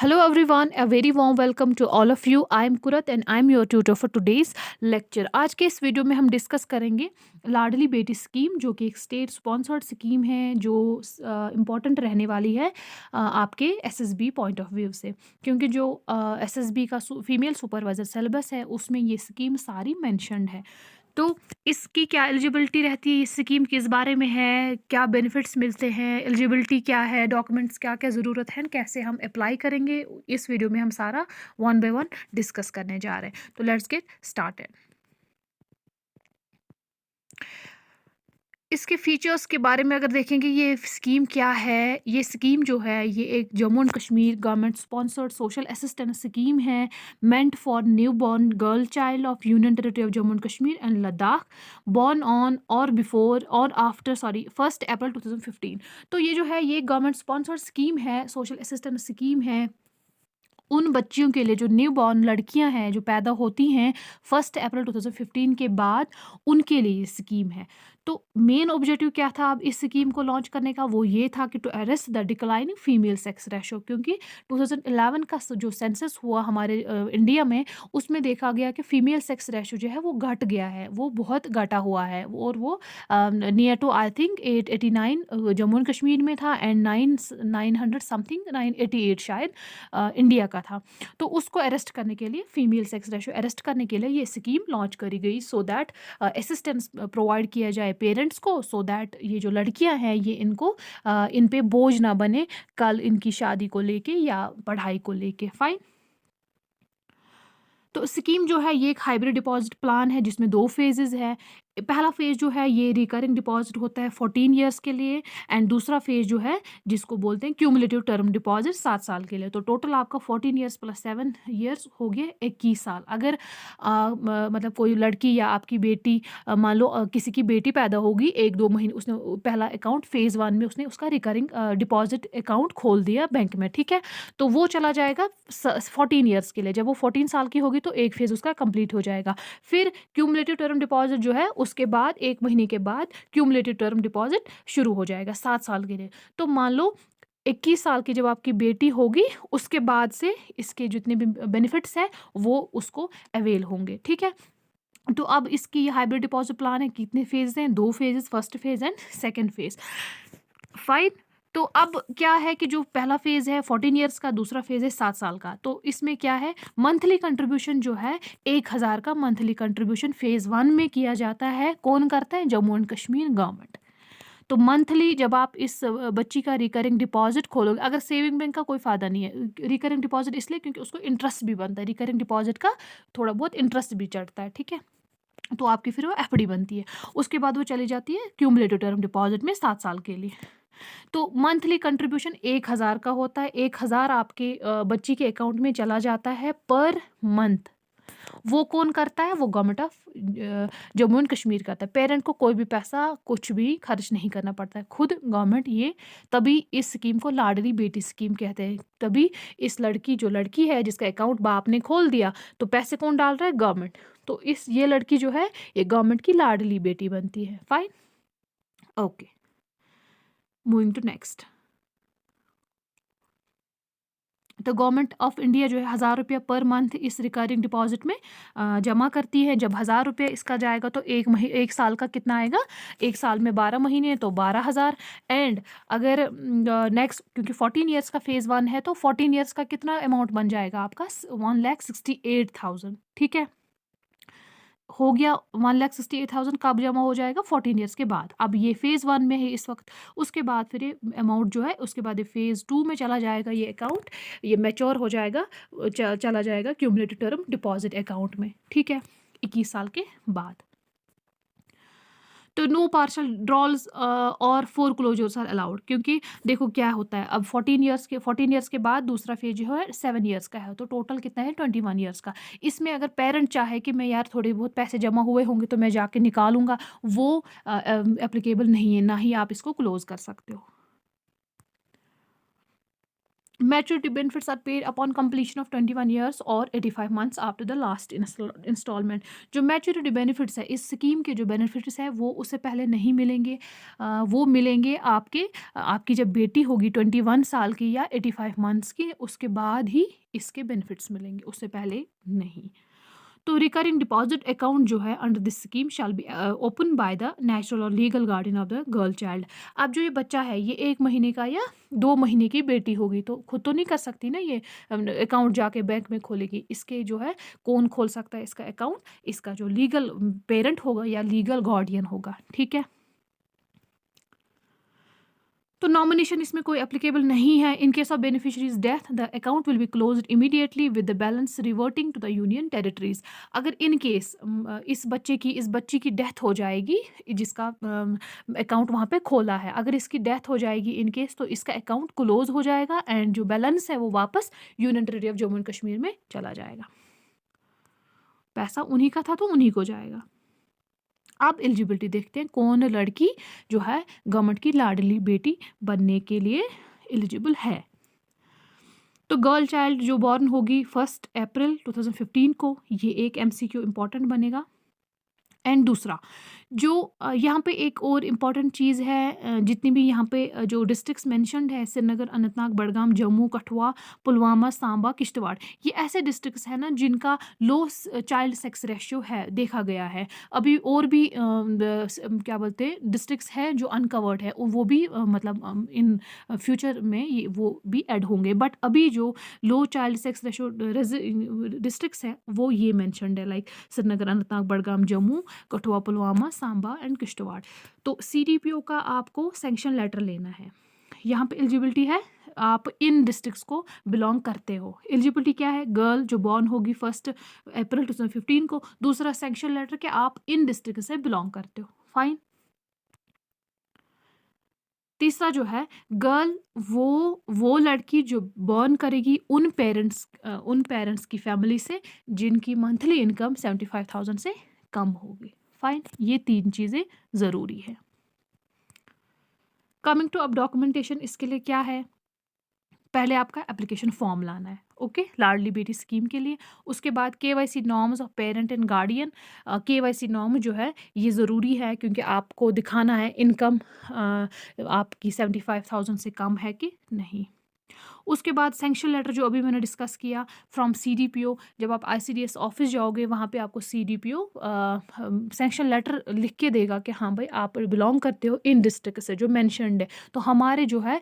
Hello everyone, a very warm welcome to all of you. I am Kurat and I am your tutor for today's lecture. आज के इस video में हम discuss करेंगे Ladli Beti scheme, जो कि एक स्टेट स्पॉन्सर्ड स्कीम है, जो इम्पॉर्टेंट रहने वाली है आपके एसएसबी पॉइंट ऑफ व्यू से, क्योंकि जो एसएसबी का फीमेल सुपरवाइजर सिलेबस है उसमें ये स्कीम सारी मेंशन्ड है। तो इसकी क्या एलिजिबिलिटी रहती है, इस स्कीम किस बारे में है, क्या बेनिफिट्स मिलते हैं, एलिजिबिलिटी क्या है, डॉक्यूमेंट्स क्या-क्या ज़रूरत है, कैसे हम अप्लाई करेंगे, इस वीडियो में हम सारा वन बाय वन डिस्कस करने जा रहे हैं। तो लेट्स गेट स्टार्टेड। इसके फीचर्स के बारे में अगर देखेंगे, ये स्कीम क्या है, ये स्कीम जो है ये एक Jammu and Kashmir government sponsored social assistance scheme है, meant for new born girl child of union territory of Jammu and Kashmir and Ladakh, born on or before or after 1 April 2015। तो ये जो है ये गवर्नमेंट स्पॉन्सर्ड स्कीम है, सोशल असिस्टेंस स्कीम है उन बच्चियों के लिए जो न्यू बॉर्न लड़कियां हैं जो पैदा होती हैं 1 अप्रैल 2015 के बाद, उनके लिए ये स्कीम है। तो मेन ऑब्जेक्टिव क्या था अब इस स्कीम को लॉन्च करने का, वो ये था कि to arrest the declining female sex ratio, क्योंकि 2011 का जो सेंसस हुआ हमारे इंडिया में, उसमें देखा गया कि फीमेल सेक्स रेशो जो है वो घट गया है, वो बहुत घटा हुआ है, और वो near to I think 889 Jammu and Kashmir में था एंड 900 समथिंग 988 शायद इंडिया का था। तो उसको अरेस्ट करने के लिए, फीमेल सेक्स रेशो अरेस्ट करने के लिए ये स्कीम लॉन्च करी गई, सो दैट असिस्टेंस प्रोवाइड किया जाए पेरेंट्स को, सो दैट ये जो लड़कियां हैं ये इनको इन पे बोझ ना बने कल इनकी शादी को लेके या पढ़ाई को लेके। फाइन। तो स्कीम जो है ये एक हाइब्रिड डिपॉजिट प्लान है जिसमें 2 फेजेज़ है। पहला फेज़ जो है ये रिकरिंग डिपॉजिट होता है 14 इयर्स के लिए, एंड दूसरा फेज़ जो है जिसको बोलते हैं क्यूमुलेटिव टर्म डिपॉजिट 7 साल के लिए। तो टोटल आपका 14 इयर्स प्लस 7 इयर्स हो गए 21 साल। अगर मतलब कोई लड़की या आपकी बेटी, मान लो किसी की बेटी पैदा होगी 1-2 महीने, उसने पहला अकाउंट फेज़ 1 में उसने उसका रिकरिंग डिपॉजिट अकाउंट खोल दिया बैंक में, ठीक है? तो वो चला जाएगा 14 इयर्स के लिए। जब वो 14 साल की होगी तो एक फेज़ उसका कंप्लीट हो जाएगा। फिर क्यूमुलेटिव टर्म डिपॉजिट जो है उसके बाद 1 महीने के बाद क्यूमुलेटिव टर्म डिपॉजिट शुरू हो जाएगा 7 साल के लिए। तो मान लो 21 साल की जब आपकी बेटी होगी, उसके बाद से इसके जितने भी बेनिफिट्स हैं वो उसको अवेल होंगे, ठीक है? तो अब इसकी हाइब्रिड डिपॉजिट प्लान है, कितने फेज़ हैं? 2 phases, first phase and second phase. Fine. तो अब क्या है कि जो पहला फेज़ है 14 इयर्स का, दूसरा फेज़ है 7 साल का। तो इसमें क्या है, मंथली कंट्रीब्यूशन जो है 1000 का मंथली कंट्रीब्यूशन फेज़ 1 में किया जाता है। कौन करता है? Jammu and Kashmir government. तो मंथली जब आप इस बच्ची का रिकरिंग डिपॉजिट खोलोगे, अगर सेविंग बैंक का कोई फ़ायदा नहीं है। रिकरिंग डिपॉजिट इसलिए क्योंकि उसको इंटरेस्ट भी बनता है, रिकरिंग डिपॉजिट का थोड़ा बहुत इंटरेस्ट भी चढ़ता है, ठीक है? तो आपकी फिर वो एफडी बनती है। उसके बाद वो चली जाती है क्यूमुलेटिव टर्म डिपॉजिट में 7 साल के लिए। तो मंथली कंट्रीब्यूशन 1000 का होता है। 1000 आपके बच्ची के अकाउंट में चला जाता है पर मंथ। वो कौन करता है? वो government of Jammu and Kashmir करता है। पेरेंट को कोई भी पैसा कुछ भी खर्च नहीं करना पड़ता है, खुद गवर्नमेंट ये, तभी इस स्कीम को लाडली बेटी स्कीम कहते हैं। तभी इस लड़की, जो लड़की है जिसका अकाउंट बाप ने खोल दिया, तो पैसे कौन डाल रहा है? गवर्नमेंट। तो ये लड़की जो है ये गवर्नमेंट की लाडली बेटी बनती है। Fine. Okay, moving to next. तो गवर्नमेंट ऑफ इंडिया जो है 1000 रुपया पर मंथ इस रिकरिंग डिपॉजिट में जमा करती है। जब 1000 रुपये इसका जाएगा तो एक साल का कितना आएगा? एक साल में 12 महीने तो 12,000। एंड अगर नेक्स्ट, क्योंकि 14 इयर्स का फेज़ 1 है, तो 14 इयर्स का कितना अमाउंट बन जाएगा आपका? 1,68,000, ठीक है? हो गया 1,68,000, कब जमा हो जाएगा? 14 इयर्स के बाद। अब ये फेज़ 1 में है इस वक़्त, उसके बाद फिर ये अमाउंट जो है उसके बाद ये फेज़ 2 में चला जाएगा, ये अकाउंट ये मैच्योर हो जाएगा, चला जाएगा क्यूमुलेटिव टर्म डिपॉज़िट अकाउंट में, ठीक है? 21 साल के बाद। तो नो पार्शियल ड्रॉल्स और फोरक्लोजर्स आर अलाउड, क्योंकि देखो क्या होता है, अब 14 इयर्स के बाद दूसरा फेज जो है 7 इयर्स का है, तो टोटल कितना है? 21 इयर्स का। इसमें अगर पेरेंट चाहे कि मैं यार थोड़े बहुत पैसे जमा हुए होंगे तो मैं जाके निकालूंगा, वो एप्लीकेबल नहीं है, ना ही आप इसको क्लोज कर सकते हो। Maturity benefits are paid upon completion of 21 years or 85 months after the last installment. जो maturity benefits है इस स्कीम के जो benefits है वो उससे पहले नहीं मिलेंगे, वो मिलेंगे आपकी जब बेटी होगी 21 साल की या 85 मंथ्स की, उसके बाद ही इसके benefits मिलेंगे, उससे पहले नहीं। तो रिकरिंग डिपॉजिट अकाउंट जो है under this scheme shall be open by the natural or legal guardian of the girl child. अब जो ये बच्चा है ये 1 महीने का या 2 महीने की बेटी होगी तो खुद तो नहीं कर सकती ना, ये अकाउंट जाके बैंक में खोलेगी। इसके जो है कौन खोल सकता है इसका अकाउंट? इसका जो लीगल पेरेंट होगा या लीगल गार्डियन होगा, ठीक है। तो नॉमिनेशन इसमें कोई एप्लीकेबल नहीं है। In case of beneficiaries death the account will be closed immediately with the balance reverting to the union territories. अगर इन केस इस बच्ची की डेथ हो जाएगी जिसका अकाउंट वहाँ पे खोला है, अगर इसकी डेथ हो जाएगी इन केस, तो इसका अकाउंट क्लोज हो जाएगा एंड जो बैलेंस है वो वापस union territory of Jammu and Kashmir में चला जाएगा। पैसा उन्हीं का था तो उन्हीं को जाएगा। अब एलिजिबिलिटी देखते हैं, कौन लड़की जो है गवर्नमेंट की लाडली बेटी बनने के लिए एलिजिबल है। तो गर्ल चाइल्ड जो बॉर्न होगी 1 अप्रैल 2015 को, ये एक MCQ इम्पॉर्टेंट बनेगा। एंड दूसरा जो यहाँ पे एक और इम्पॉर्टेंट चीज़ है, जितनी भी यहाँ पे जो डिस्ट्रिक्ट्स मेंशन्ड है, श्रीनगर, अनंतनाग, बडगाम, जम्मू, कठुआ, पुलवामा, सांबा, किश्तवाड़, ये ऐसे डिस्ट्रिक्ट्स हैं ना जिनका लो चाइल्ड सेक्स रेशियो है, देखा गया है। अभी और भी क्या बोलते हैं डिस्ट्रिक्ट्स हैं जो अनकवर्ड है, वो भी मतलब इन फ्यूचर में ये वो भी ऐड होंगे, बट अभी जो लो चाइल्ड सेक्स रेशियो डिस्ट्रिक्ट्स हैं वो ये मेंशन्ड है, लाइक श्रीनगर, अनंतनाग, बडगाम, जम्मू, कठुआ, पुलवामा, सांबा एंड किश्तवाड़। तो CDPO का आपको सैंक्शन लेटर लेना है। यहाँ पे एलिजिबिलिटी है, आप इन डिस्ट्रिक्ट्स को बिलोंग करते हो। एलिजिबिलिटी क्या है? गर्ल जो बॉर्न होगी 1 अप्रैल 2015 को, दूसरा सैंक्शन लेटर कि आप इन डिस्ट्रिक्ट से बिलोंग करते हो, फाइन। तीसरा जो है गर्ल वो लड़की जो बॉर्न करेगी उन पेरेंट्स की फैमिली से जिनकी मंथली इनकम 75,000 से कम होगी, फाइन। ये 3 चीज़ें ज़रूरी है। कमिंग टू अब डॉक्यूमेंटेशन, इसके लिए क्या है? पहले आपका एप्लीकेशन फॉर्म लाना है, ओके, लाडली बेटी स्कीम के लिए। उसके बाद KYC norms of parent and guardian. KYC norm जो है ये ज़रूरी है क्योंकि आपको दिखाना है इनकम आपकी 75,000 से कम है कि नहीं। उसके बाद सैंक्शन लेटर जो अभी मैंने डिस्कस किया फ्रॉम CDPO। जब आप ICDS ऑफिस जाओगे वहाँ पे आपको CDPO सैंक्शन लेटर लिख के देगा कि हाँ भाई आप बिलोंग करते हो इन डिस्ट्रिक्ट से जो मेंशन्ड है। तो हमारे जो है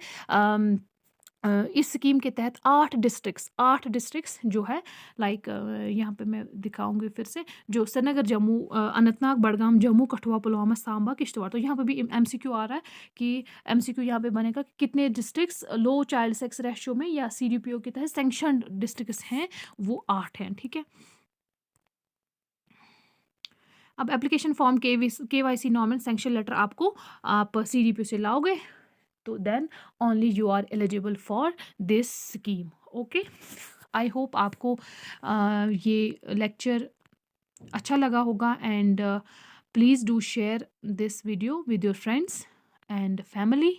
इस स्कीम के तहत 8 डिस्ट्रिक्ट्स जो है, लाइक यहाँ पे मैं दिखाऊंगी फिर से, जो श्रीनगर, जम्मू, अनंतनाग, बडगाम, जम्मू, कठुआ, पुलवामा, सांबा, किश्तवाड़। तो यहाँ पे भी MCQ आ रहा है कि MCQ यहाँ पे बनेगा कि कितने डिस्ट्रिक्ट्स लो चाइल्ड सेक्स रेशियो में या CDPO के तहत सैंक्शनड डिस्ट्रिक्ट्स हैं, वो 8 हैं, ठीक है। अब application form, KYC norm and sanction letter आप CDPO से लाओगे तो then only you are eligible for this scheme, okay. I hope आपको ये लेक्चर अच्छा लगा होगा and please do share this video with your friends and family.